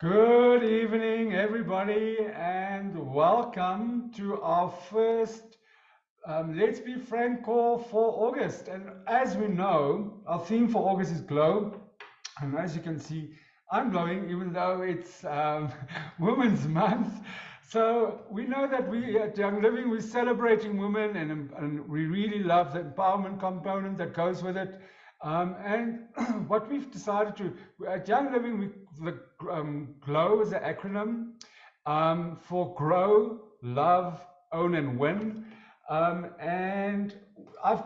Good evening, everybody, and welcome to our first Let's Be Frank call for August. And as we know, our theme for August is glow. And as you can see, I'm glowing, even though it's Women's Month. So we know that we at Young Living, we're celebrating women, and we really love the empowerment component that goes with it. And what we've decided to, at Young Living, the GLOW is an acronym for Grow, Love, Own and Win. And I've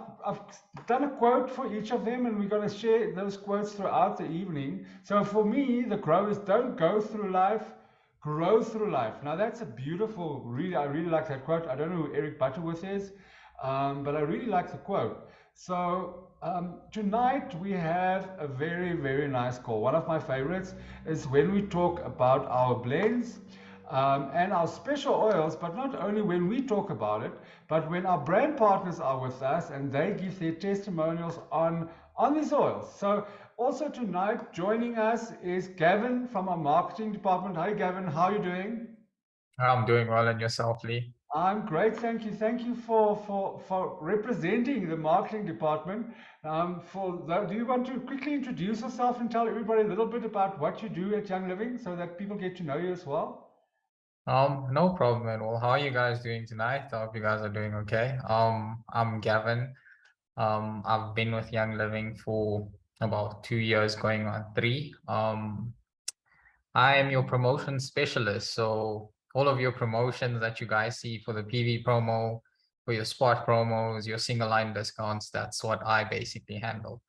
done a quote for each of them, and we're going to share those quotes throughout the evening. So for me, the grow is don't go through life, grow through life. Now that's a beautiful, I really like that quote. I don't know who Eric Butterworth is, but I really like the quote. So tonight we have a very, very nice call. One of my favorites is when we talk about our blends and our special oils, but not only when we talk about it, but when our brand partners are with us and they give their testimonials on these oils. So also tonight joining us is Gavin from our marketing department. Hi Gavin, how are you doing? I'm doing well, and yourself, Lee? I'm great, thank you. Thank you for representing the marketing department. Do you want to quickly introduce yourself and tell everybody a little bit about what you do at Young Living so that people get to know you as well? No problem at all. How are you guys doing tonight? I hope you guys are doing okay. I'm Gavin. I've been with Young Living for about 2 years, going on three. I am your promotion specialist. So all of your promotions that you guys see for the PV promo, for your spot promos, your single line discounts, that's what I basically handle.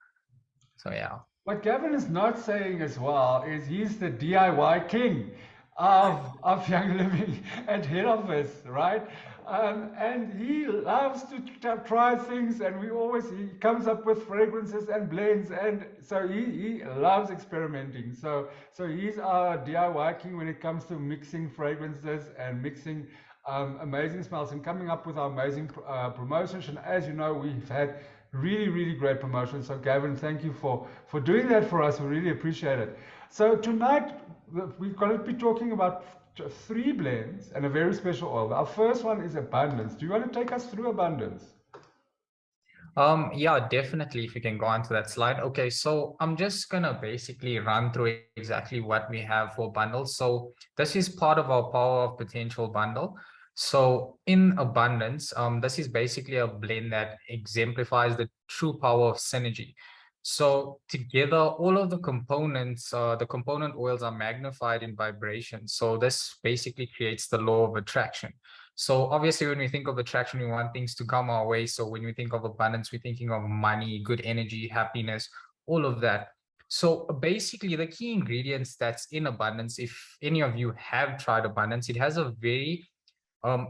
So yeah. What Gavin is not saying as well is he's the DIY king of Young Living at head office, right? And he loves to try things, and he comes up with fragrances and blends, and so he loves experimenting. So he's our DIY king when it comes to mixing fragrances and mixing amazing smells and coming up with our amazing promotions. And as you know, we've had really great promotions. So Gavin, thank you for doing that for us. We really appreciate it. So tonight we're going to be talking about three blends and a very special oil. Our first one is abundance. Do you want to take us through abundance? Yeah, definitely. If you can go on to that slide. Okay, so I'm just gonna basically run through exactly what we have for bundles. So this is part of our power of potential bundle. So in abundance, this is basically a blend that exemplifies the true power of synergy. So together, all of the components, the component oils are magnified in vibration. So this basically creates the law of attraction. So obviously, when we think of attraction, we want things to come our way. So when we think of abundance, we're thinking of money, good energy, happiness, all of that. So basically, the key ingredients that's in abundance, if any of you have tried abundance, it has a very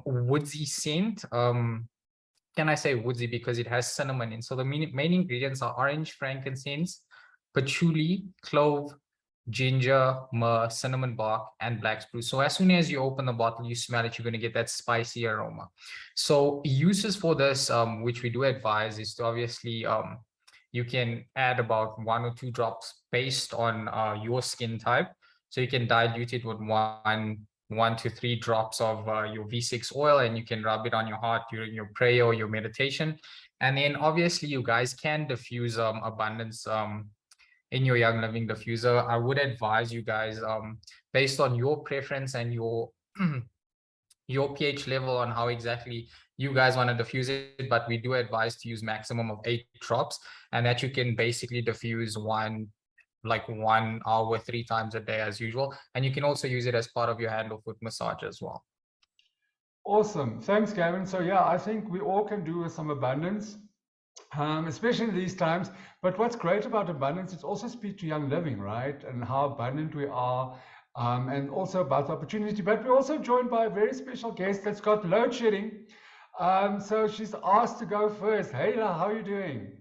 woodsy scent. Can I say woodsy because it has cinnamon in? So the main ingredients are orange, frankincense, patchouli, clove, ginger, myrrh, cinnamon bark, and black spruce. So as soon as you open the bottle, you smell it, you're going to get that spicy aroma. So uses for this, which we do advise, is to obviously you can add about 1 or 2 drops based on your skin type. So you can dilute it with 1 to 3 drops of your V6 oil, and you can rub it on your heart during your prayer or your meditation. And then obviously you guys can diffuse abundance in your Young Living diffuser. I would advise you guys, based on your preference and your your pH level on how exactly you guys want to diffuse it, but we do advise to use maximum of 8 drops, and that you can basically diffuse like 1 hour 3 times a day as usual. And you can also use it as part of your hand or foot massage as well. Awesome. Thanks, Gavin. So yeah, I think we all can do with some abundance. Especially these times. But what's great about abundance, it's also speak to Young Living, right? And how abundant we are, and also about the opportunity. But we're also joined by a very special guest that's got load shedding. So she's asked to go first. Hey, how are you doing?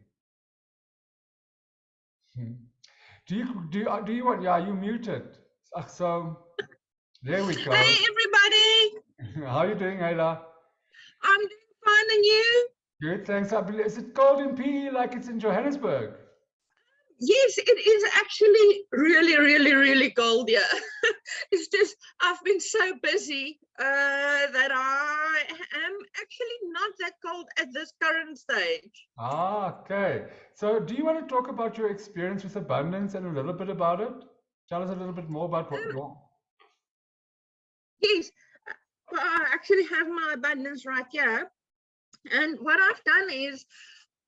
Do you want? Yeah, you muted. So there we go. Hey, everybody. How are you doing, Ayla? I'm doing fine, and you? Good, thanks. Is it cold in PE like it's in Johannesburg? Yes, it is actually really cold here. It's just I've been so busy that I am actually not that cold at this current stage. Ah, okay. So do you want to talk about your experience with abundance and a little bit about it? Tell us a little bit more about what you want. Yes, well, I actually have my abundance right here. And what I've done is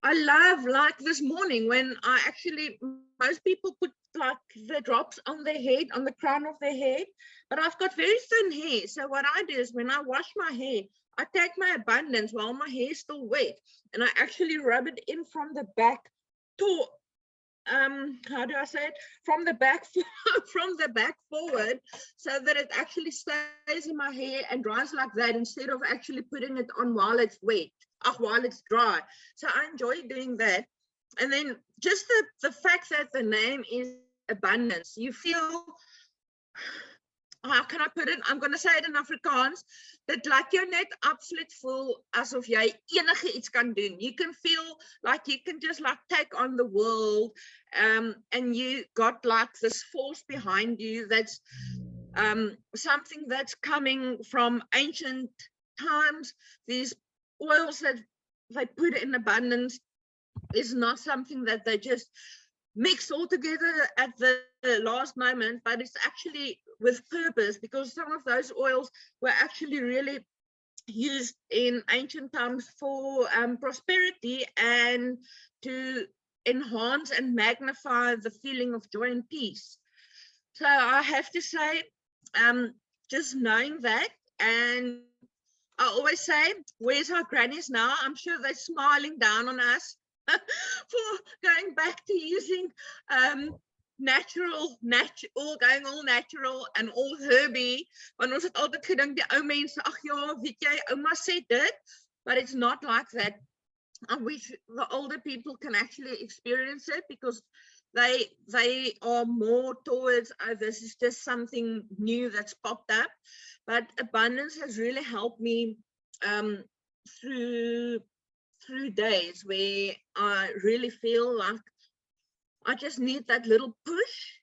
I love, like this morning when I actually, most people put like the drops on their head, on the crown of their head, but I've got very thin hair. So what I do is when I wash my hair, I take my abundance while my hair is still wet and I actually rub it in from the back to, how do I say it? From the back, from the back forward, so that it actually stays in my hair and dries like that instead of actually putting it on while it's wet. While it's dry. So I enjoy doing that. And then just the fact that the name is abundance, you feel, how can I put it? I'm going to say it in Afrikaans, that laat jou net absoluut voel asof jy enige iets kan doen. You can feel like you can just like take on the world, and you got like this force behind you that's something that's coming from ancient times. These oils that they put in abundance is not something that they just mix all together at the last moment, but it's actually with purpose, because some of those oils were actually really used in ancient times for prosperity and to enhance and magnify the feeling of joy and peace. So I have to say, just knowing that, and I always say, where's our grannies now? I'm sure they're smiling down on us for going back to using natural, going all natural and all herby. Want ons het altyd gedink die ou mense, ag ja, weet jy, ouma sê dit, but it's not like that. And the older people can actually experience it because they are more towards, oh, this is just something new that's popped up. But abundance has really helped me through days where I really feel like I just need that little push.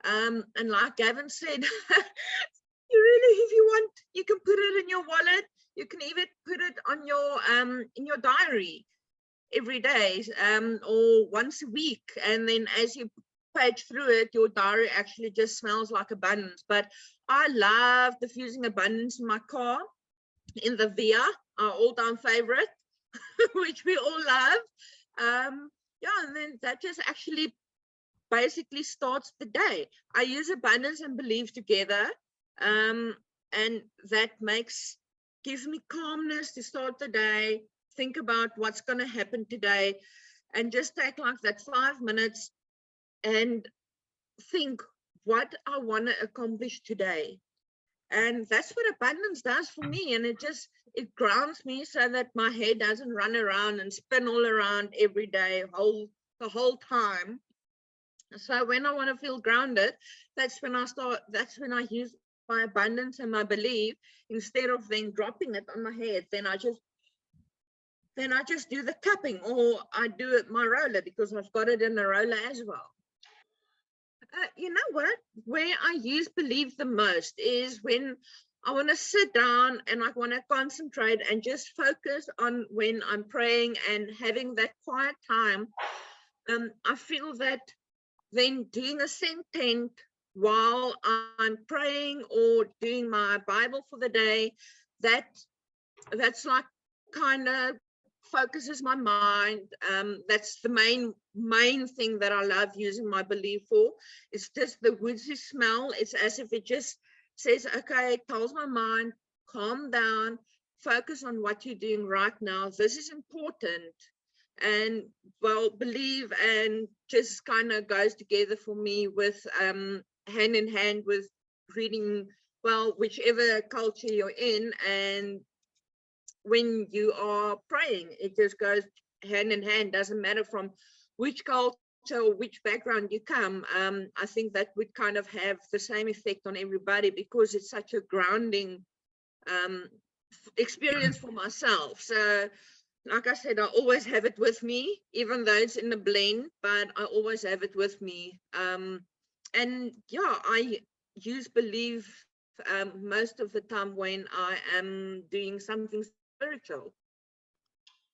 And like Gavin said, you really, if you want, you can put it in your wallet. You can even put it on your in your diary every day, or once a week, and then as you page through it, your diary actually just smells like abundance. But I love diffusing abundance in my car, in the Via, our all-time favorite, which we all love. Yeah, and then that just actually basically starts the day. I use abundance and belief together, and that gives me calmness to start the day, think about what's going to happen today, and just take like that 5 minutes and think what I want to accomplish today. And that's what abundance does for me. And it grounds me so that my head doesn't run around and spin all around every day, the whole time. So when I want to feel grounded, that's when I use my abundance and my belief, instead of then dropping it on my head. Then I just do the cupping, or I do it my roller, because I've got it in the roller as well. You know what? Where I use belief the most is when I want to sit down and I want to concentrate and just focus on when I'm praying and having that quiet time. I feel that then doing a sentence while I'm praying or doing my Bible for the day, that's like kind of focuses my mind. That's the main thing that I love using my belief for. It's just the woodsy smell. It's as if it just says, okay, it tells my mind, calm down, focus on what you're doing right now. This is important. And well, believe and just kind of goes together for me with hand in hand with reading, well, whichever culture you're in. And when you are praying, it just goes hand in hand. Doesn't matter from which culture or which background you come. I think that would kind of have the same effect on everybody, because it's such a grounding experience for myself. So like I said, I always have it with me, even though it's in a blend, but I always have it with me. And yeah, use belief most of the time when I am doing something spiritual.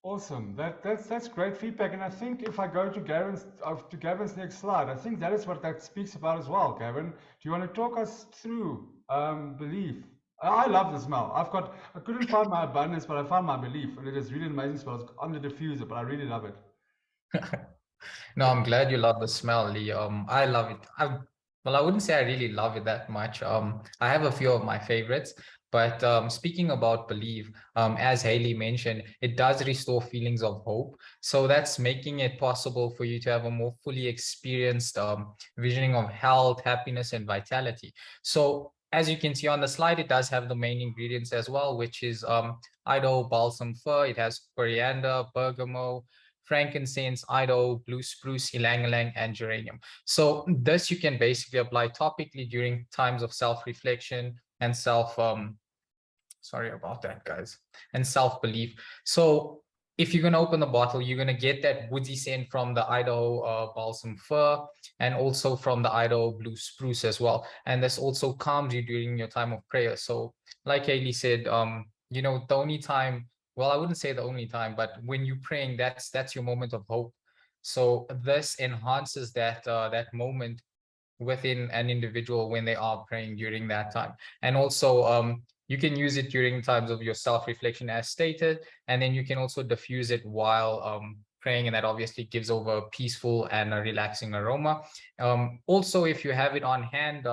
Awesome. That's great feedback. And I think if I go to Gavin's next slide, I think that is what that speaks about as well. Gavin, do you want to talk us through belief? I love the smell. I couldn't find my abundance, but I found my belief, and it is really amazing smell. It's on the diffuser, but I really love it. No, I'm glad you love the smell, Lee. I love it. Well, I wouldn't say I really love it that much. I have a few of my favorites, but speaking about belief, as Haley mentioned, it does restore feelings of hope. So that's making it possible for you to have a more fully experienced visioning of health, happiness, and vitality. So as you can see on the slide, it does have the main ingredients as well, which is Idaho balsam fir. It has coriander, bergamot, frankincense, idaho, blue spruce, ylang ylang, and geranium. So this you can basically apply topically during times of self-reflection and sorry about that, guys, and self-belief. So if you're going to open the bottle, you're going to get that woodsy scent from the Idaho balsam fir and also from the Idaho blue spruce as well. And this also calms you during your time of prayer. So like Haley said, the only time, well, I wouldn't say the only time, but when you're praying, that's your moment of hope. So this enhances that moment within an individual when they are praying during that time. And also you can use it during times of your self-reflection as stated, and then you can also diffuse it while praying, and that obviously gives over a peaceful and a relaxing aroma. Also, if you have it on hand,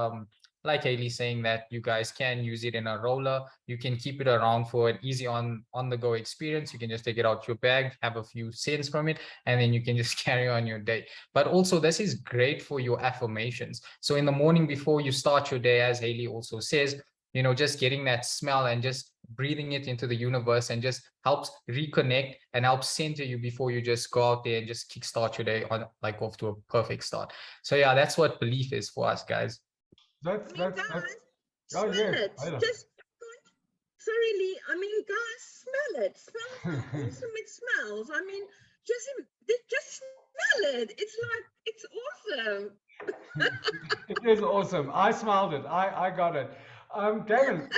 like Haley saying, that you guys can use it in a roller, you can keep it around for an easy on the go experience. You can just take it out your bag, have a few scents from it, and then you can just carry on your day. But also this is great for your affirmations. So in the morning before you start your day, as Haley also says, just getting that smell and just breathing it into the universe, and just helps reconnect and helps center you before you just go out there and just kickstart your day on off to a perfect start. So yeah, that's what belief is for us, guys. That's Guys, oh smell yes. it. Just sorry, Lee. Guys, smell it. Smell how awesome it smells. Just smell it. It's awesome. It is awesome. I smelled it. I got it. Gavin,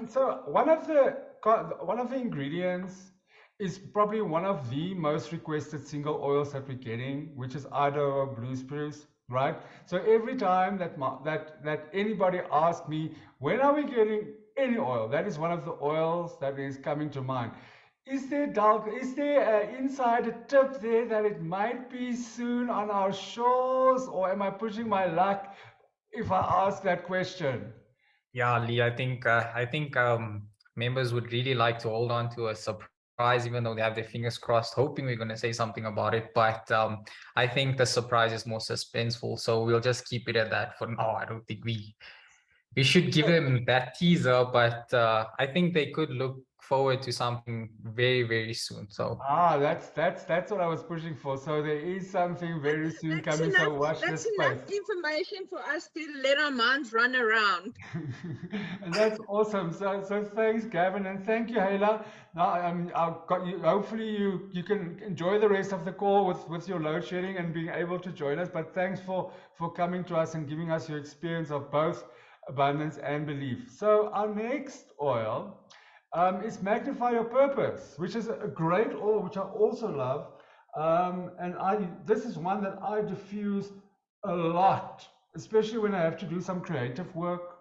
so one of the ingredients is probably one of the most requested single oils that we're getting, which is Idaho blue spruce, right? So every time that anybody asks me, when are we getting any oil? That is one of the oils that is coming to mind. Is there an insider tip there that it might be soon on our shores, or am I pushing my luck if I ask that question? Yeah, Lee, I think members would really like to hold on to a surprise, even though they have their fingers crossed, hoping we're going to say something about it. But I think the surprise is more suspenseful, so we'll just keep it at that for now. I don't think we should give them that teaser, but I think they could look forward to something very, very soon. So That's what I was pushing for. So there is something very soon coming. So watch this That's space. enough information for us to let our minds run around. And that's awesome. So thanks, Gavin, and thank you, Hayla. Now I've got you. Hopefully you can enjoy the rest of the call with your load shedding and being able to join us. But thanks for coming to us and giving us your experience of both abundance and belief. So our next oil is Magnify Your Purpose, which is a great oil, which I also love. This is one that I diffuse a lot, especially when I have to do some creative work.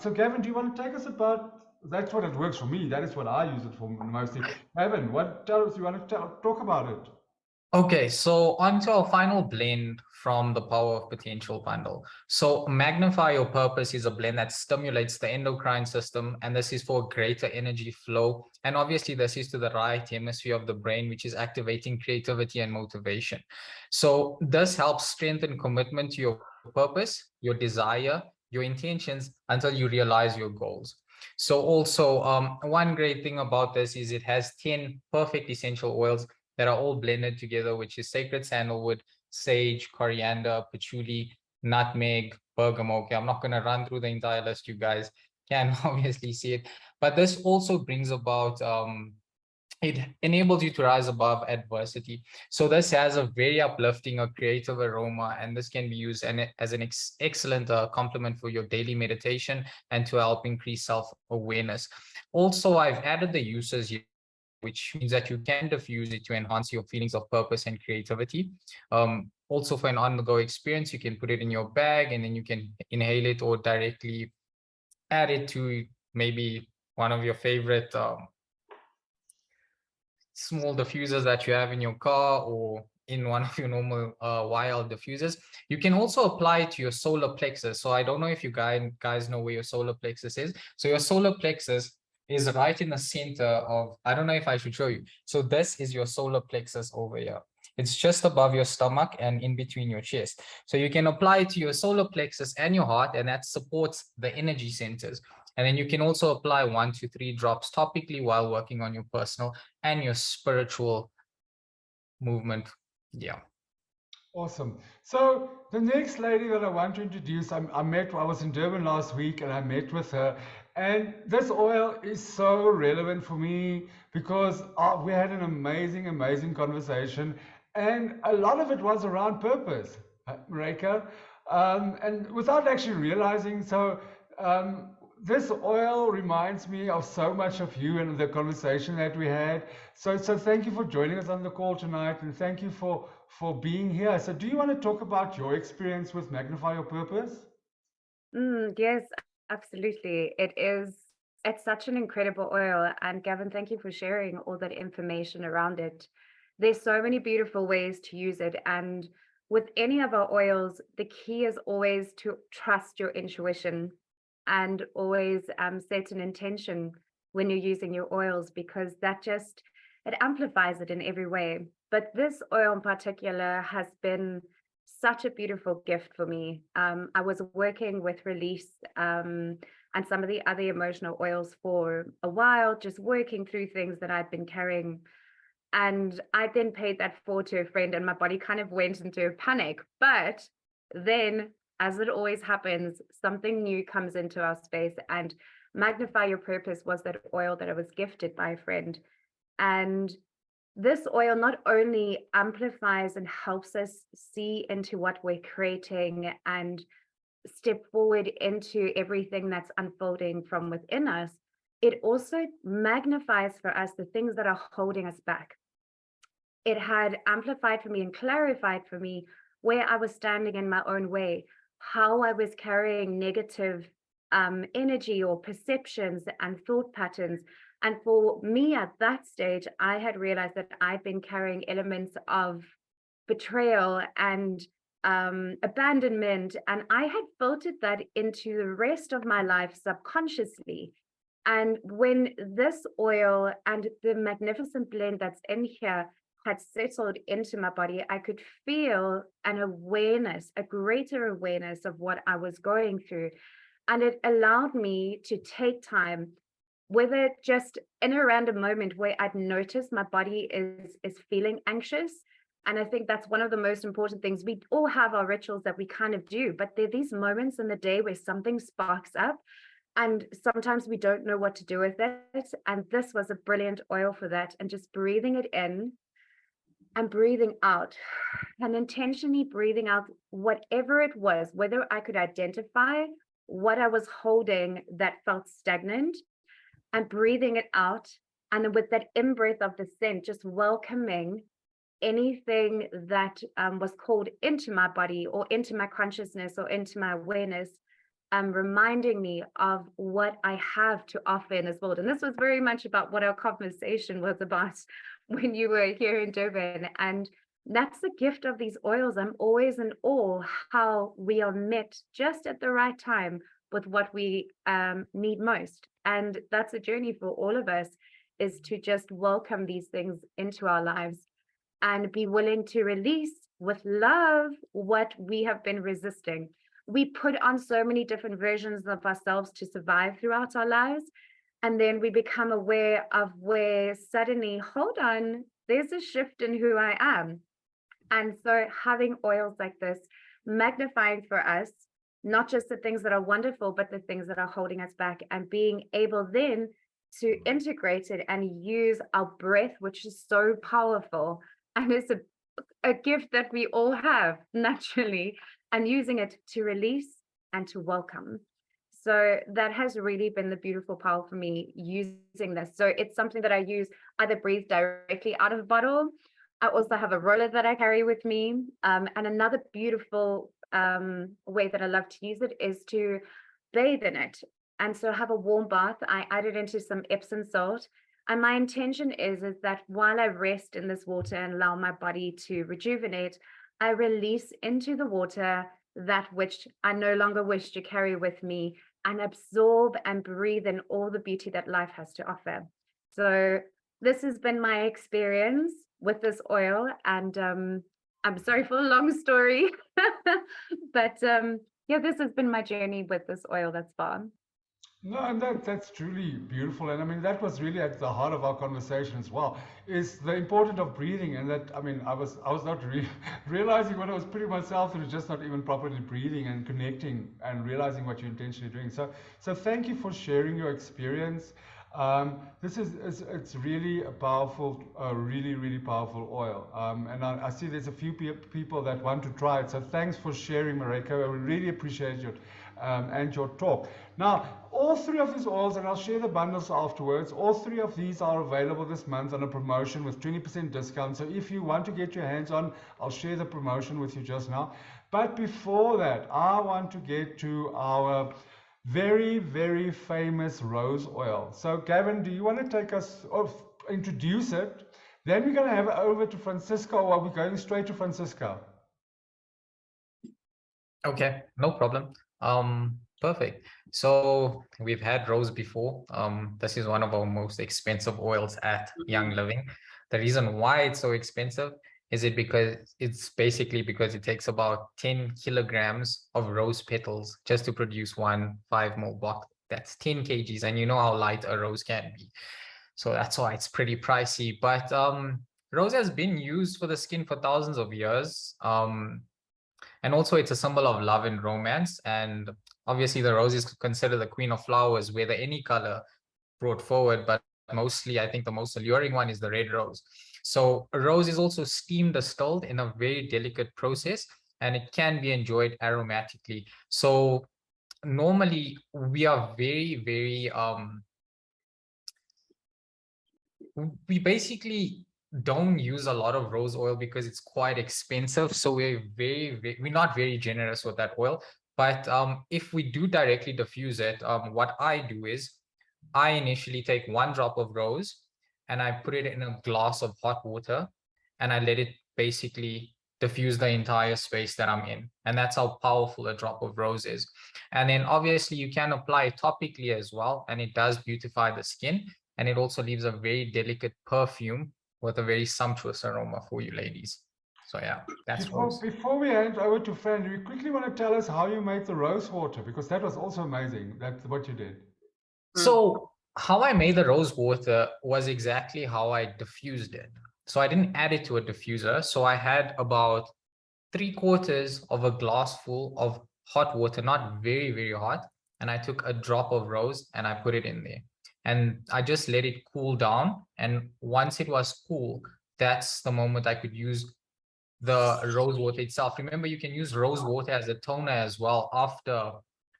So Gavin, do you want to take us about, that's what it works for me. That is what I use it for mostly. Gavin, tell us, you want to talk about it? okay, so on to our final blend from the Power of Potential bundle. So Magnify Your Purpose is a blend that stimulates the endocrine system, and this is for greater energy flow. And obviously this is to the right hemisphere of the brain, which is activating creativity and motivation. So this helps strengthen commitment to your purpose, your desire, your intentions until you realize your goals. So also one great thing about this is it has 10 perfect essential oils that are all blended together, which is sacred sandalwood, sage, coriander, patchouli, nutmeg, bergamot. Okay, I'm not going to run through the entire list. You guys can obviously see it. But this also brings about it enables you to rise above adversity. So this has a very uplifting, a creative aroma, and this can be used as an excellent complement for your daily meditation and to help increase self-awareness. Also, I've added the uses here, which means that you can diffuse it to enhance your feelings of purpose and creativity. Also, for an on-the-go experience, you can put it in your bag and then you can inhale it or directly add it to maybe one of your favorite small diffusers that you have in your car or in one of your normal wire diffusers. You can also apply it to your solar plexus. So I don't know if you guys know where your solar plexus is. So your solar plexus is right in the center of, I don't know if I should show you. So this is your solar plexus over here. It's just above your stomach and in between your chest. So you can apply it to your solar plexus and your heart, and that supports the energy centers. And then you can also apply 1 to 3 drops topically while working on your personal and your spiritual movement. Yeah. Awesome. So the next lady that I want to introduce, I was in Durban last week and I met with her. And this oil is so relevant for me because we had an amazing, amazing conversation. And a lot of it was around purpose, Marika. And without actually realizing, this oil reminds me of so much of you and the conversation that we had. So thank you for joining us on the call tonight, and thank you for being here. So do you want to talk about your experience with Magnify Your Purpose? Yes, absolutely. It's such an incredible oil. And Gavin, thank you for sharing all that information around it. There's so many beautiful ways to use it. And with any of our oils, the key is always to trust your intuition and always set an intention when you're using your oils, because it amplifies it in every way. But this oil in particular has been such a beautiful gift for me. I was working with Release and some of the other emotional oils for a while, just working through things that I'd been carrying. And I then paid that forward to a friend and my body kind of went into a panic. But then, as it always happens, something new comes into our space, and Magnify Your Purpose was that oil that I was gifted by a friend. And this oil not only amplifies and helps us see into what we're creating and step forward into everything that's unfolding from within us, it also magnifies for us the things that are holding us back. It had amplified for me and clarified for me where I was standing in my own way, how I was carrying negative energy or perceptions and thought patterns. And for me at that stage, I had realized that I'd been carrying elements of betrayal and abandonment, and I had filtered that into the rest of my life subconsciously. And when this oil and the magnificent blend that's in here had settled into my body, I could feel an awareness, a greater awareness of what I was going through. And it allowed me to take time, whether just in a random moment where I'd noticed my body is feeling anxious. And I think that's one of the most important things. We all have our rituals that we kind of do, but there are these moments in the day where something sparks up and sometimes we don't know what to do with it. And this was a brilliant oil for that. And just breathing it in and breathing out, and intentionally breathing out whatever it was, whether I could identify what I was holding that felt stagnant, and breathing it out. And then with that in-breath of the scent, just welcoming anything that was called into my body or into my consciousness or into my awareness, reminding me of what I have to offer in this world. And this was very much about what our conversation was about when you were here in Durban. And that's the gift of these oils. I'm always in awe how we are met just at the right time with what we need most. And that's a journey for all of us, is to just welcome these things into our lives and be willing to release with love what we have been resisting. We put on so many different versions of ourselves to survive throughout our lives. And then we become aware of where suddenly, hold on, there's a shift in who I am. And so having oils like this, magnifying for us, not just the things that are wonderful, but the things that are holding us back, and being able then to integrate it and use our breath, which is so powerful and it's a gift that we all have naturally, and using it to release and to welcome. So that has really been the beautiful power for me using this. So it's something that I use, either breathe directly out of a bottle. I also have a roller that I carry with me. And another beautiful way that I love to use it is to bathe in it. And so have a warm bath. I add it into some Epsom salt. And my intention is that while I rest in this water and allow my body to rejuvenate, I release into the water that which I no longer wish to carry with me, and absorb and breathe in all the beauty that life has to offer. So this has been my experience with this oil, and I'm sorry for the long story, but yeah, this has been my journey with this oil thus far. No, and that's truly beautiful. And I mean, that was really at the heart of our conversation as well, is the importance of breathing. And that, I mean, I was not realizing what I was putting myself through, just not even properly breathing and connecting and realizing what you're intentionally doing. So thank you for sharing your experience. This it's really a powerful, really powerful oil. And I see there's a few people that want to try it. So thanks for sharing, Mareko. I really appreciate your and your talk. Now, all three of these oils, and I'll share the bundles afterwards, all three of these are available this month on a promotion with 20% discount. So if you want to get your hands on, I'll share the promotion with you just now. But before that, I want to get to our very famous rose oil. So Gavin, do you want to take us, or introduce it? Then we're going to have it over to Francisco, or are we going straight to Francisco? Okay, no problem. Perfect. So we've had rose before. This is one of our most expensive oils at Young Living. The reason why it's so expensive is because it takes about 10 kilograms of rose petals just to produce one 5 ml box. That's 10 kgs, and you know how light a rose can be. So that's why it's pretty pricey. But rose has been used for the skin for thousands of years. And also it's a symbol of love and romance. And obviously the rose is considered the queen of flowers, whether any color brought forward, but mostly I think the most alluring one is the red rose. So a rose is also steam distilled in a very delicate process, and it can be enjoyed aromatically. So normally we are very we basically don't use a lot of rose oil because it's quite expensive. So we're not very generous with that oil. But if we do directly diffuse it, what I do is I initially take 1 drop of rose and I put it in a glass of hot water, and I let it basically diffuse the entire space that I'm in. And that's how powerful a drop of rose is. And then obviously you can apply it topically as well, and it does beautify the skin. And it also leaves a very delicate perfume with a very sumptuous aroma for you ladies. So yeah, that's rose. Before we hand over to Fran, do you quickly want to tell us how you made the rose water? Because that was also amazing, that's what you did. So how I made the rose water was exactly how I diffused it. So I didn't add it to a diffuser. So I had about 3/4 of a glass full of hot water, not very hot. And I took a drop of rose and I put it in there. And I just let it cool down. And once it was cool, that's the moment I could use the rose water itself. Remember, you can use rose water as a toner as well after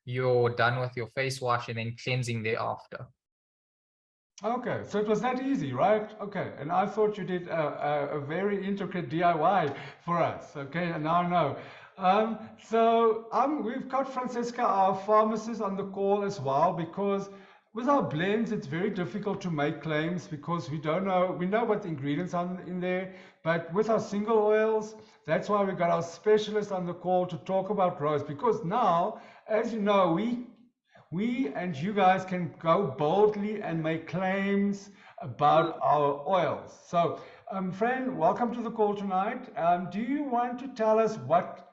you're done with your face wash, and then cleansing thereafter. Okay, so it was that easy, right? Okay, and I thought you did a very intricate DIY for us. Okay, and now I know. We've got Francisca, our pharmacist, on the call as well, because with our blends, it's very difficult to make claims because we don't know. We know what the ingredients are in there, but with our single oils, that's why we got our specialist on the call to talk about rose. Because now, as you know, we and you guys can go boldly and make claims about our oils. So, Fran, welcome to the call tonight. Do you want to tell us what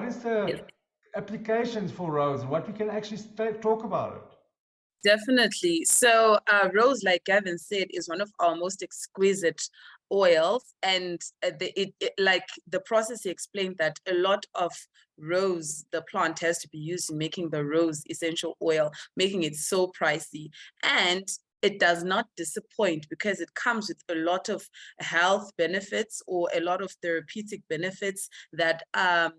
is the applications for rose and what we can actually talk about it? Definitely. So rose, like Gavin said, is one of our most exquisite oils, and like the process, he explained that a lot of rose, the plant, has to be used in making the rose essential oil, making it so pricey. And it does not disappoint because it comes with a lot of health benefits or a lot of therapeutic benefits that I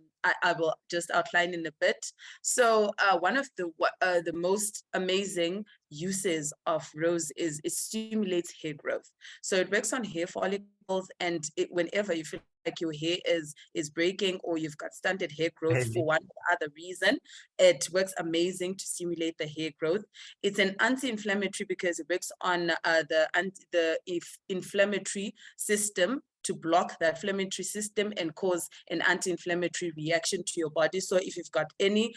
will just outline in a bit. So one of the most amazing uses of rose is it stimulates hair growth. So it works on hair follicles, and whenever you feel like your hair is breaking or you've got stunted hair growth for one or other reason, it works amazing to stimulate the hair growth. It's an anti-inflammatory because it works on the inflammatory system, to block that inflammatory system and cause an anti-inflammatory reaction to your body. So if you've got any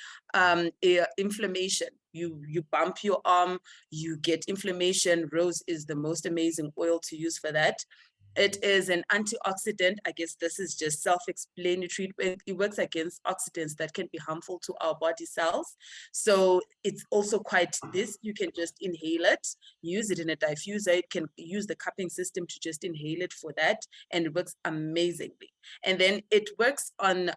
inflammation, you bump your arm, you get inflammation, rose is the most amazing oil to use for that. It is an antioxidant. I guess this is just self-explanatory. It works against oxidants that can be harmful to our body cells. So it's also quite this. You can just inhale it, use it in a diffuser. It can use the cupping system to just inhale it for that, and it works amazingly. And then it works on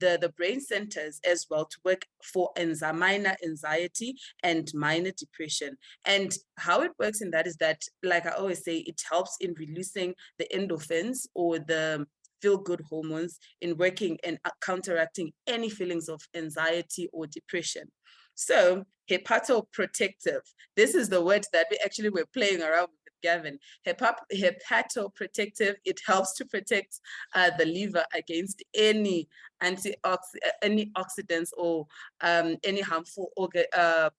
the brain centers as well to work for minor anxiety and minor depression. And how it works in that is that, like I always say, it helps in releasing the endorphins or the feel-good hormones in working and counteracting any feelings of anxiety or depression. So hepatoprotective, this is the word that we actually were playing around with Gavin. Hepatoprotective, it helps to protect the liver against any oxidants or any harmful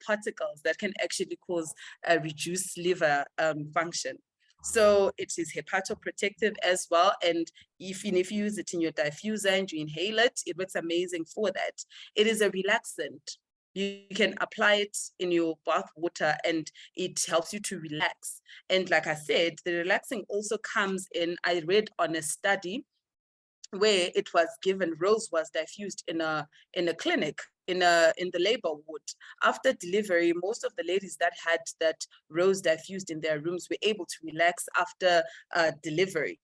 particles that can actually cause reduced liver function. So it is hepatoprotective as well. And if you use it in your diffuser and you inhale it, it works amazing for that. It is a relaxant. You can apply it in your bath water and it helps you to relax. And like I said, the relaxing also comes in, I read on a study where it was given, rose was diffused in a clinic, in the labor ward. After delivery, most of the ladies that had that rose diffused in their rooms were able to relax after delivery,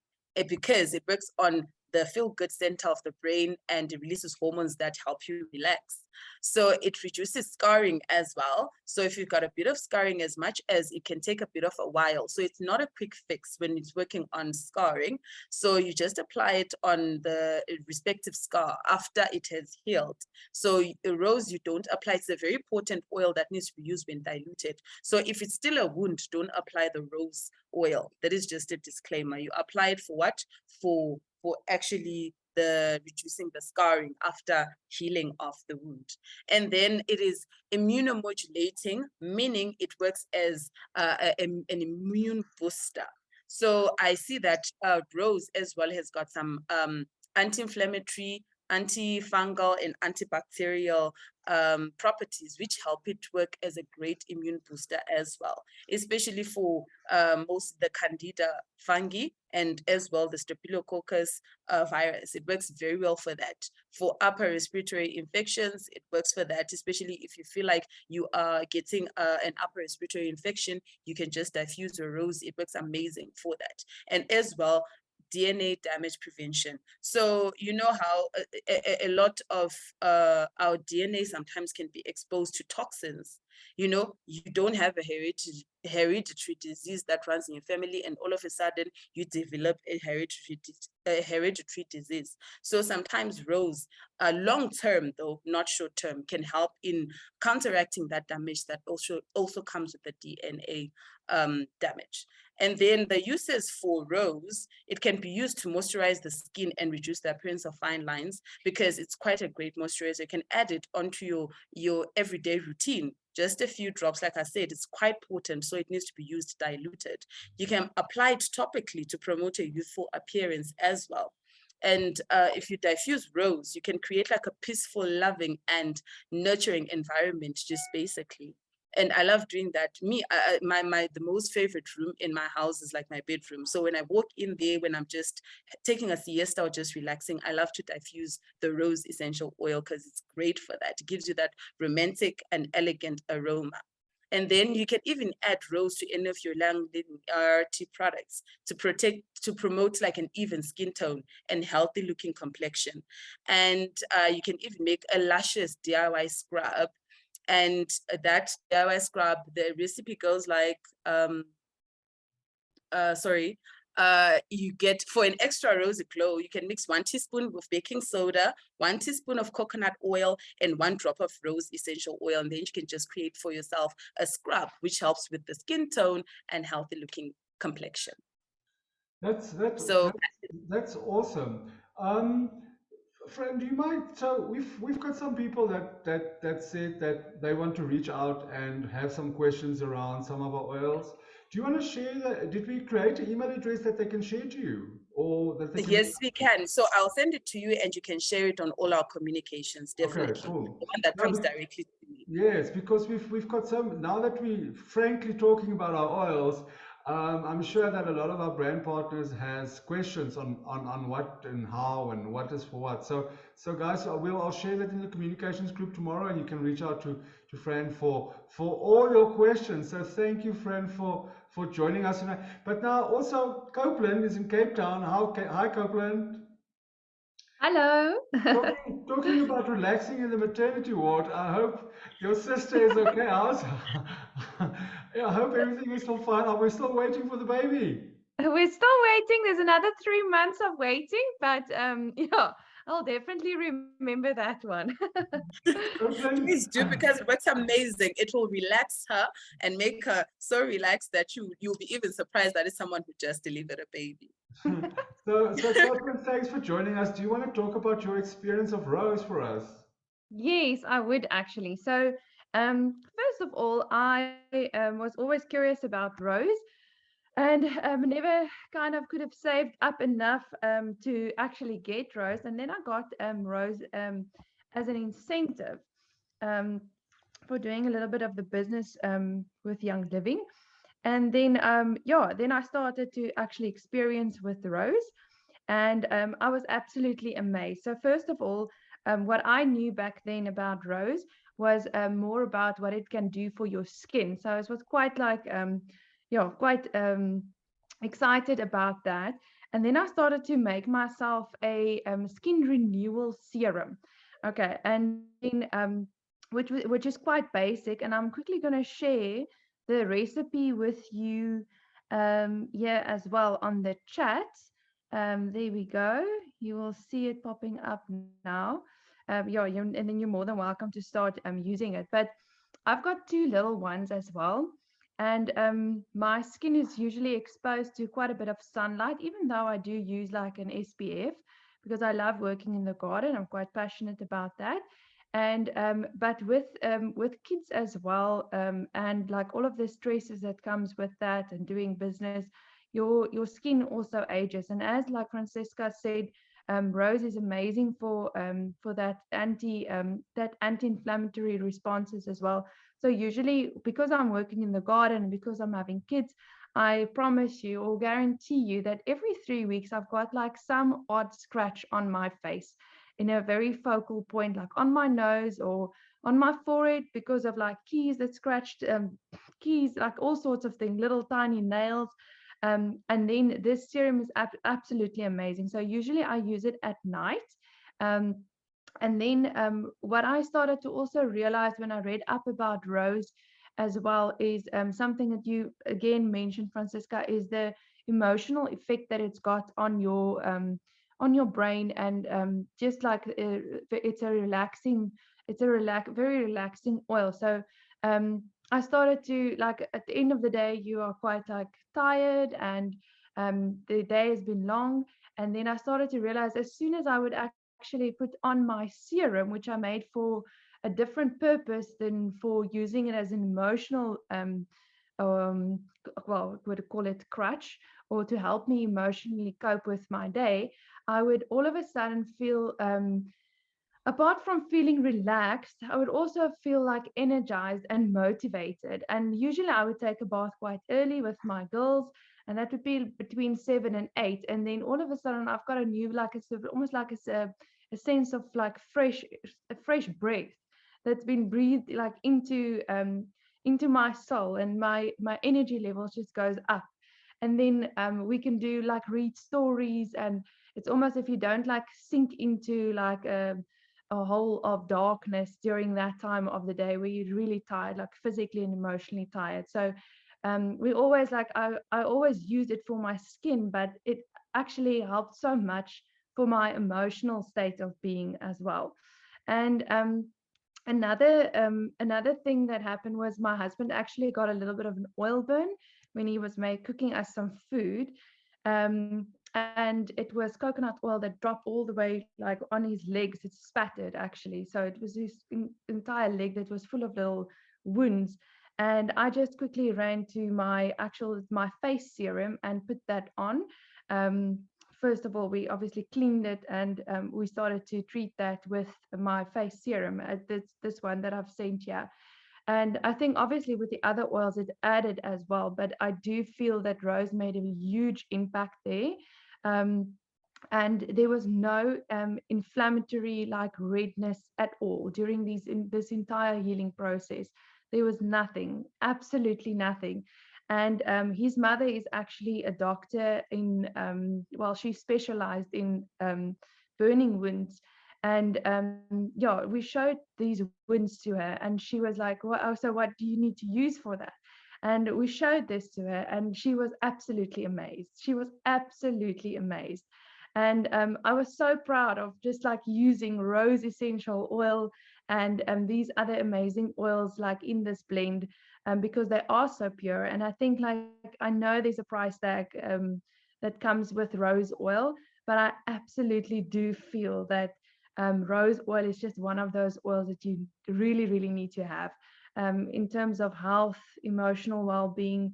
because it works on the feel-good center of the brain and it releases hormones that help you relax. So it reduces scarring as well. So if you've got a bit of scarring, as much as it can take a bit of a while. So it's not a quick fix when it's working on scarring. So you just apply it on the respective scar after it has healed. So the rose, you don't apply. It's a very potent oil that needs to be used when diluted. So if it's still a wound, don't apply the rose oil. That is just a disclaimer. You apply it for what? For actually the reducing the scarring after healing of the wound. And then it is immunomodulating, meaning it works as an immune booster. So I see that rose as well has got some anti-inflammatory, antifungal and antibacterial properties, which help it work as a great immune booster as well, especially for most of the candida fungi and as well the staphylococcus virus. It works very well for that. For upper respiratory infections, it works for that, especially if you feel like you are getting an upper respiratory infection, you can just diffuse a rose. It works amazing for that. And as well, DNA damage prevention. So you know how a lot of our DNA sometimes can be exposed to toxins. You know, you don't have a hereditary disease that runs in your family, and all of a sudden you develop a hereditary disease. So sometimes rose, long term though, not short term, can help in counteracting that damage that also comes with the DNA damage. And then the uses for rose, it can be used to moisturize the skin and reduce the appearance of fine lines, because it's quite a great moisturizer. You can add it onto your everyday routine. Just a few drops, like I said, it's quite potent, so it needs to be used diluted. You can apply it topically to promote a youthful appearance as well. And if you diffuse rose, you can create like a peaceful, loving, and nurturing environment, just basically. And I love doing that. Me, the most favorite room in my house is like my bedroom. So when I walk in there, when I'm just taking a siesta or just relaxing, I love to diffuse the rose essential oil because it's great for that. It gives you that romantic and elegant aroma. And then you can even add rose to any of your tea products to promote like an even skin tone and healthy looking complexion. And you can even make a luscious DIY scrub. And that DIY scrub, the recipe goes like, you get, for an extra rosy glow, you can mix 1 teaspoon with baking soda, 1 teaspoon of coconut oil, and 1 drop of rose essential oil. And then you can just create for yourself a scrub, which helps with the skin tone and healthy looking complexion. That's awesome. Friend, do you mind? So we've got some people that said that they want to reach out and have some questions around some of our oils. Do you want to share that? Did we create an email address that they can share to you, or that they can? Yes, we can. So I'll send it to you, and you can share it on all our communications. Definitely, Okay, cool. The one that comes directly to me. Yes, because we've got some, now that we frankly talking about our oils. I'm sure that a lot of our brand partners has questions on what and how and what is for what. So guys, I'll share that in the communications group tomorrow, and you can reach out to Fran for all your questions. So thank you, Fran, for joining us tonight. But now also Copeland is in Cape Town. Hi, Copeland. Hello. Talking about relaxing in the maternity ward, I hope your sister is okay. I hope everything is still fine. Are we still waiting for the baby? We're still waiting. There's another 3 months of waiting, but yeah, I'll definitely remember that one. Please do, because what's amazing, it will relax her and make her so relaxed that you'll be even surprised that it's someone who just delivered a baby. So Copeland, thanks for joining us. Do you want to talk about your experience of Rose for us? Yes, I would actually. So, first of all, I was always curious about Rose, and never kind of could have saved up enough to actually get Rose. And then I got Rose as an incentive um, for doing a little bit of the business with Young Living. And then, then I started to actually experience with the Rose, and I was absolutely amazed. So first of all, what I knew back then about Rose was more about what it can do for your skin. So I was quite like, quite excited about that. And then I started to make myself a skin renewal serum. Okay, and then which is quite basic, and I'm quickly going to share the recipe with you here as well on the chat. There we go. You will see it popping up now. And then you're more than welcome to start using it. But I've got 2 little ones as well. And my skin is usually exposed to quite a bit of sunlight, even though I do use like an SPF, because I love working in the garden. I'm quite passionate about that. And but with kids as well, and like all of the stresses that comes with that and doing business, your skin also ages. And as like Francesca said, Rose is amazing for that anti-inflammatory responses as well. So usually, because I'm working in the garden, because I'm having kids, I promise you or guarantee you that every 3 weeks I've got like some odd scratch on my face in a very focal point, like on my nose or on my forehead, because of like keys that scratched, keys, like all sorts of things, little tiny nails. And then this serum is absolutely amazing. So usually I use it at night. And then what I started to also realize when I read up about Rose as well is something that you again mentioned, Francisca, is the emotional effect that it's got on your brain. And just like it's a very relaxing oil. So I started to, like, at the end of the day, you are quite like tired, and the day has been long. And then I started to realize, as soon as I would actually put on my serum, which I made for a different purpose than for using it as an emotional, well, would call it crutch, or to help me emotionally cope with my day, I would all of a sudden feel, apart from feeling relaxed, I would also feel like energized and motivated. And usually I would take a bath quite early with my girls, and that would be between 7 and 8. And then all of a sudden I've got a new, like it's almost like it's a sense of like fresh breath that's been breathed like into my soul, and my energy levels just goes up. And then we can do like read stories, and it's almost, if you don't like sink into like a hole of darkness during that time of the day where you're really tired, like physically and emotionally tired. So we always I always use it for my skin, but it actually helped so much for my emotional state of being as well. And another thing that happened was my husband actually got a little bit of an oil burn when he was cooking us some food. And it was coconut oil that dropped all the way like on his legs. It spattered actually, so it was his entire leg that was full of little wounds. And I just quickly ran to my face serum and put that on. First of all, we obviously cleaned it, and we started to treat that with my face serum, this one that I've sent here. And I think obviously with the other oils it added as well, but I do feel that rose made a huge impact there. And there was no inflammatory like redness at all during this entire healing process. There was nothing, absolutely nothing. And his mother is actually a doctor in, well, she specialized in burning wounds. And yeah, we showed these wounds to her, and she was like, well, oh, so what do you need to use for that? And we showed this to her, and she was absolutely amazed. She was absolutely amazed. And I was so proud of just like using rose essential oil and these other amazing oils like in this blend, because they are so pure. And I think like I know there's a price tag that comes with rose oil, but I absolutely do feel that rose oil is just one of those oils that you really, really need to have in terms of health, emotional well-being,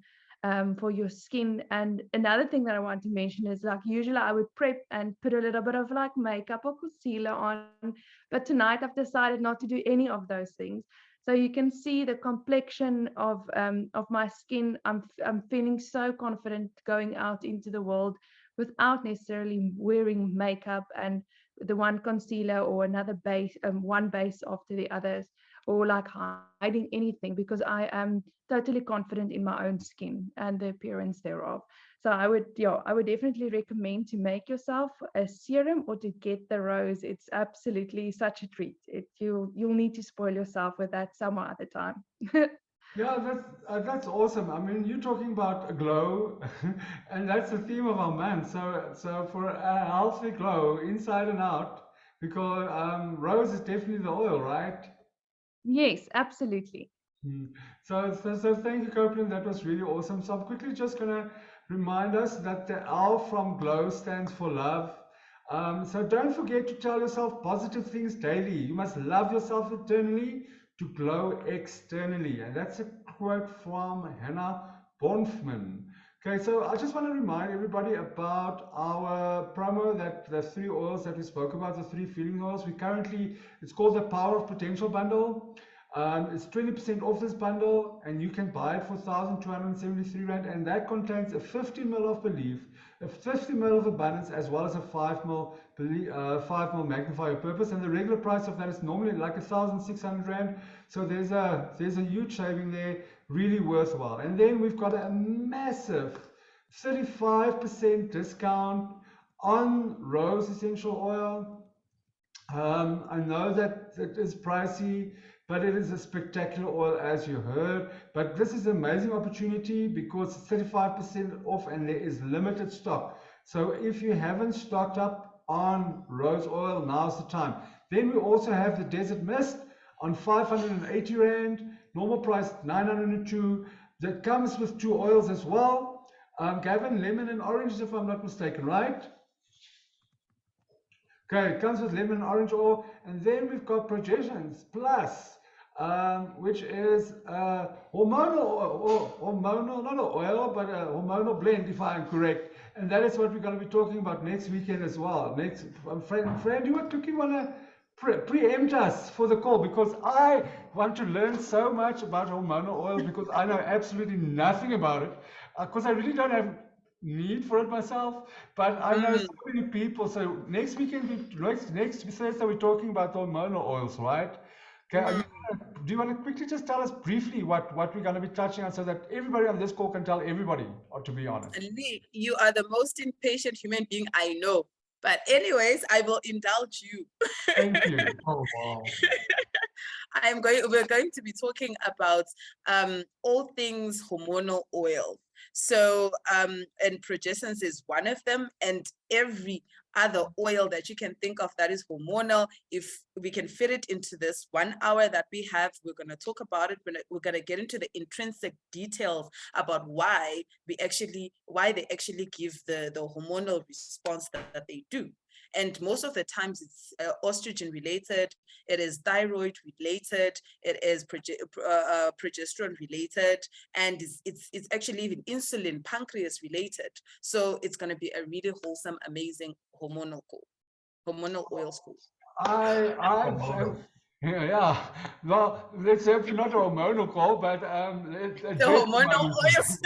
for your skin. And another thing that I want to mention is like usually I would prep and put a little bit of like makeup or concealer on, but tonight I've decided not to do any of those things. So you can see the complexion of my skin. I'm feeling so confident going out into the world without necessarily wearing makeup and the one concealer or another base, one base after the others, or like hiding anything, because I am totally confident in my own skin and the appearance thereof. So I would definitely recommend to make yourself a serum or to get the rose. It's absolutely such a treat. You'll need to spoil yourself with that some other time. Yeah, that's awesome. I mean, you're talking about a glow, and that's the theme of our month. So for a healthy glow inside and out, because rose is definitely the oil, right? Yes, absolutely. So thank you, Copeland. That was really awesome. So I'm quickly just gonna remind us that the L from glow stands for love. So don't forget to tell yourself positive things daily. You must love yourself internally to glow externally. And that's a quote from Hannah Bonfman. Okay, so I just want to remind everybody about our promo, that the 3 oils that we spoke about, the 3 feeling oils. It's called the Power of Potential Bundle. It's 20% off this bundle, and you can buy it for 1,273 Rand, and that contains a 50 ml of belief, a 50 ml of abundance, as well as a 5 ml Magnify Your Purpose. And the regular price of that is normally like 1,600 Rand. So there's a huge saving there, really worthwhile. And then we've got a massive 35% discount on rose essential oil. I know that it is pricey, but it is a spectacular oil, as you heard. But this is an amazing opportunity because it's 35% off and there is limited stock. So if you haven't stocked up on rose oil, now's the time. Then we also have the Desert Mist on 580 Rand, normal price 902. That comes with 2 oils as well. Gavin, lemon and orange, if I'm not mistaken, right? Okay, it comes with lemon and orange oil, and then we've got Projections Plus, which is hormonal oil, hormonal, not an oil, but a hormonal blend, if I'm correct. And that is what we're going to be talking about next weekend as well. Fran, do you quickly want to preempt us for the call? Because I want to learn so much about hormonal oils, because I know absolutely nothing about it, because I really don't have need for it myself, but I know so many people. So next Thursday we're talking about hormonal oils, right? Okay, do you want to quickly just tell us briefly what we're going to be touching on, so that everybody on this call can tell everybody, or to be honest? Lee, you are the most impatient human being I know, But anyways, I will indulge you. Thank you. Oh, wow. We're going to be talking about all things hormonal oil. So, and progestins is one of them, and every other oil that you can think of that is hormonal. If we can fit it into this 1 hour that we have, we're going to talk about it. We're going to get into the intrinsic details about why they actually give the hormonal response that they do. And most of the times it's estrogen related, it is thyroid related, it is progesterone related, and it's actually even insulin, pancreas related. So it's going to be a really wholesome, amazing hormonal oils course. Yeah. Well, let's hope you're not a hormonal call, but The hormonal oils.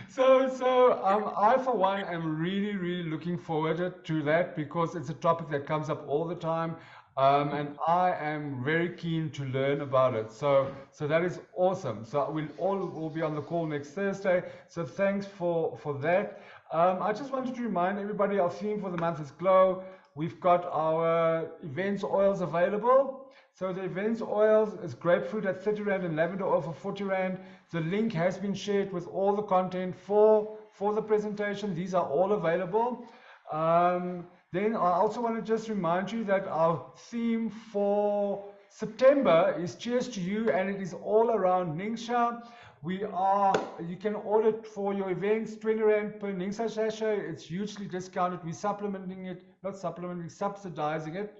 So I, for one, am really, really looking forward to that because it's a topic that comes up all the time. And I am very keen to learn about it. So that is awesome. So we'll all will be on the call next Thursday. So thanks for that. I just wanted to remind everybody our theme for the month is Glow. We've got our events oils available. So the events oils is grapefruit at 30 Rand and lavender oil for 40 Rand. The link has been shared with all the content for the presentation. These are all available. Then I also want to just remind you that our theme for September is Cheers to You, and it is all around Ningxia. You can order it for your events, 20 Rand per Ningxia sachet. It's hugely discounted. We're subsidizing it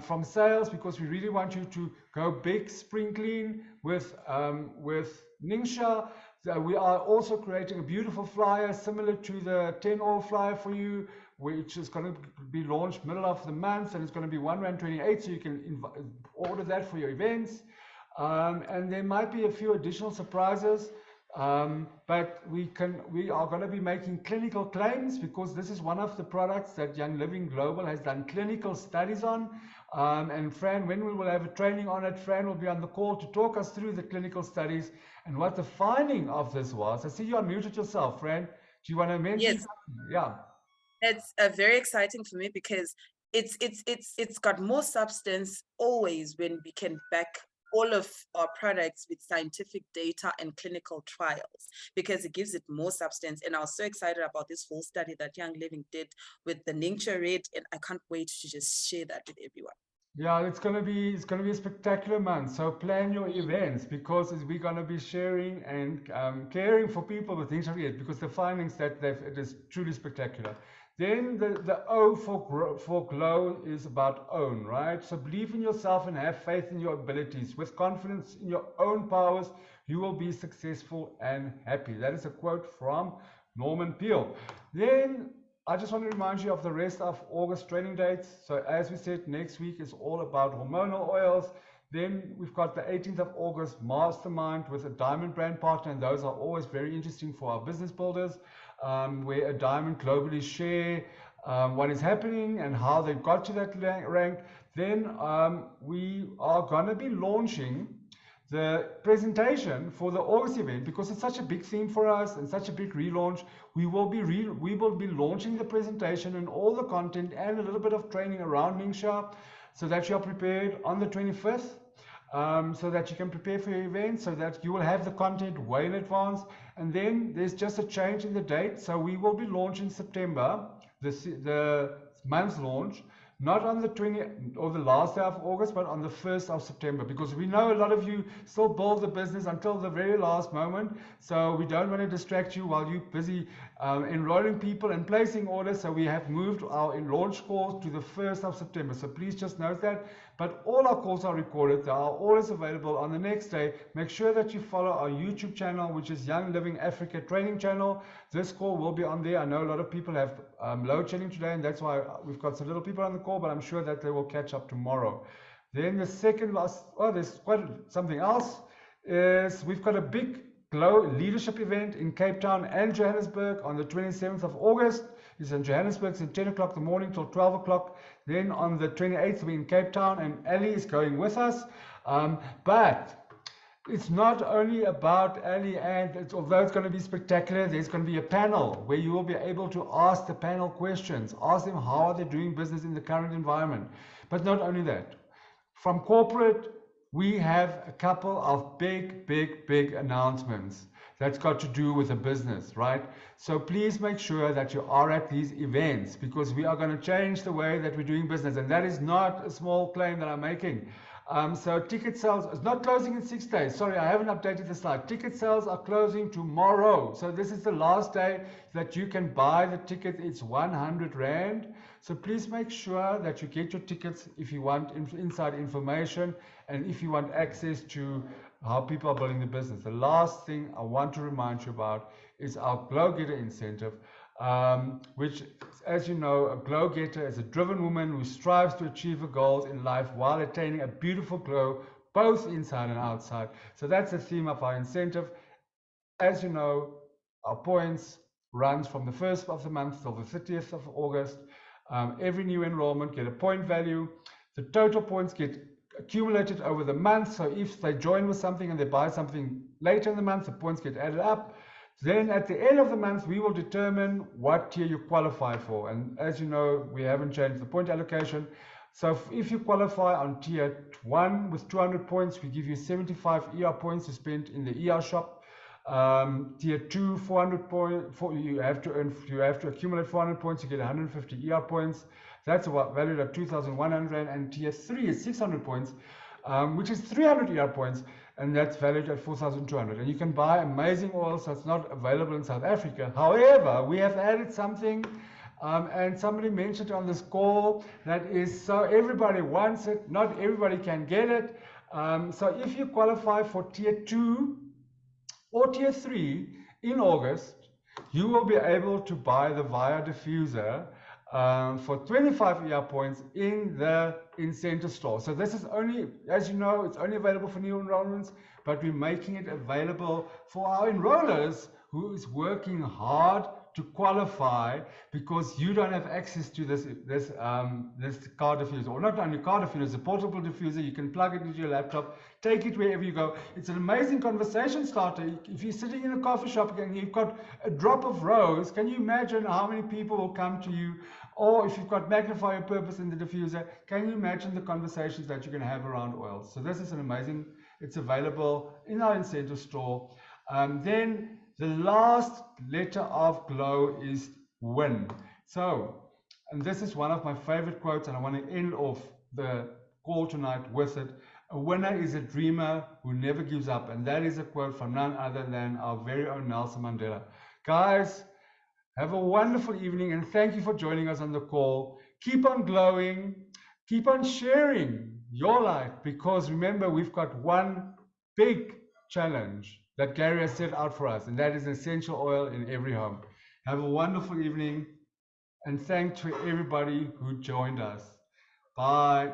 from sales because we really want you to go big, spring clean with Ningxia. We are also creating a beautiful flyer similar to the 10 oil flyer for you, which is going to be launched middle of the month, and it's going to be 1 Rand 28, so you can order that for your events. And there might be a few additional surprises, but we are going to be making clinical claims because this is one of the products that Young Living Global has done clinical studies on. And Fran, when we will have a training on it, Fran will be on the call to talk us through the clinical studies and what the finding of this was. I see you unmuted yourself, Fran. Do you want to mention? Yes. Yeah. It's very exciting for me because it's got more substance always when we can back all of our products with scientific data and clinical trials, because it gives it more substance. And I was so excited about this whole study that Young Living did with the Ningxia Red, and I can't wait to just share that with everyone. Yeah, it's gonna be a spectacular month. So plan your events because we're gonna be sharing and caring for people with Ningxia Red because the findings it is truly spectacular. Then the O for Glow is about own, right? So believe in yourself and have faith in your abilities. With confidence in your own powers, you will be successful and happy. That is a quote from Norman Peale. Then I just want to remind you of the rest of August training dates. So as we said, next week is all about hormonal oils. Then we've got the 18th of August Mastermind with a diamond brand partner, and those are always very interesting for our business builders. Where a diamond globally share what is happening and how they got to that rank. Then we are going to be launching the presentation for the August event because it's such a big theme for us and such a big relaunch. We will be launching the presentation and all the content and a little bit of training around Ningxia so that you are prepared on the 25th. So that you can prepare for your event, so that you will have the content way in advance. And then there's just a change in the date. So we will be launching September, the month's launch, not on the 20th or the last day of August, but on the 1st of September, because we know a lot of you still build the business until the very last moment. So we don't want to distract you while you're busy enrolling people and placing orders. So we have moved our launch calls to the 1st of September. So please just note that. But all our calls are recorded. They are always available on the next day. Make sure that you follow our YouTube channel, which is Young Living Africa Training Channel. This call will be on there. I know a lot of people have load shedding today, and that's why we've got some little people on the call, but I'm sure that they will catch up tomorrow. Then the there's quite something else, is we've got a big Glow leadership event in Cape Town and Johannesburg on the 27th of August. It's in Johannesburg, it's 10 o'clock in the morning till 12 o'clock. Then on the 28th, we're in Cape Town, and Ali is going with us. But It's not only about Ali, and although it's going to be spectacular, there's going to be a panel where you will be able to ask the panel questions, ask them how are they doing business in the current environment. But not only that, from corporate, we have a couple of big announcements that's got to do with the business, right? So please make sure that you are at these events, because we are going to change the way that we're doing business, and that is not a small claim that I'm making. So ticket sales is not closing in 6 days. Sorry, I haven't updated the slide. Ticket sales are closing tomorrow. So this is the last day that you can buy the ticket. It's 100 Rand. So please make sure that you get your tickets if you want inside information and if you want access to how people are building the business. The last thing I want to remind you about is our Glow Getter incentive, which, as you know, a glow getter is a driven woman who strives to achieve her goals in life while attaining a beautiful glow both inside and outside. So that's the theme of our incentive. As you know, our points runs from the 1st of the month till the 30th of August. Every new enrollment get a point value. The total points get accumulated over the month. So if they join with something and they buy something later in the month, the points get added up. Then at the end of the month, we will determine what tier you qualify for. And as you know, we haven't changed the point allocation. So if you qualify on tier 1 with 200 points, we give you 75 ER points to spend in the ER shop. Tier 2, 400 points. You have to accumulate 400 points. You get 150 ER points. That's valued at 2,100. And tier 3 is 600 points, which is 300 ER points. And that's valued at 4,200. And you can buy amazing oils that's not available in South Africa. However, we have added something, and somebody mentioned on this call, that is so everybody wants it, not everybody can get it. So if you qualify for tier 2 or tier 3 in August, you will be able to buy the Via diffuser for 25 ER points in the incentive store. So this is only, as you know, it's only available for new enrollments, but we're making it available for our enrollers who is working hard to qualify, because you don't have access to this car diffuser, or not only car diffuser, it's a portable diffuser. You can plug it into your laptop, take it wherever you go. It's an amazing conversation starter. If you're sitting in a coffee shop and you've got a drop of rose, can you imagine how many people will come to you? Or if you've got Magnify your purpose in the diffuser, can you imagine the conversations that you're going to have around oils? So this is an amazing, it's available in our incentive store. Then the last letter of glow is win. So, and this is one of my favorite quotes, and I want to end off the call tonight with it. A winner is a dreamer who never gives up. And that is a quote from none other than our very own Nelson Mandela. Guys, have a wonderful evening, and thank you for joining us on the call. Keep on glowing, keep on sharing your light, because remember, we've got one big challenge that Gary has set out for us, and that is essential oil in every home. Have a wonderful evening, and thanks to everybody who joined us. Bye.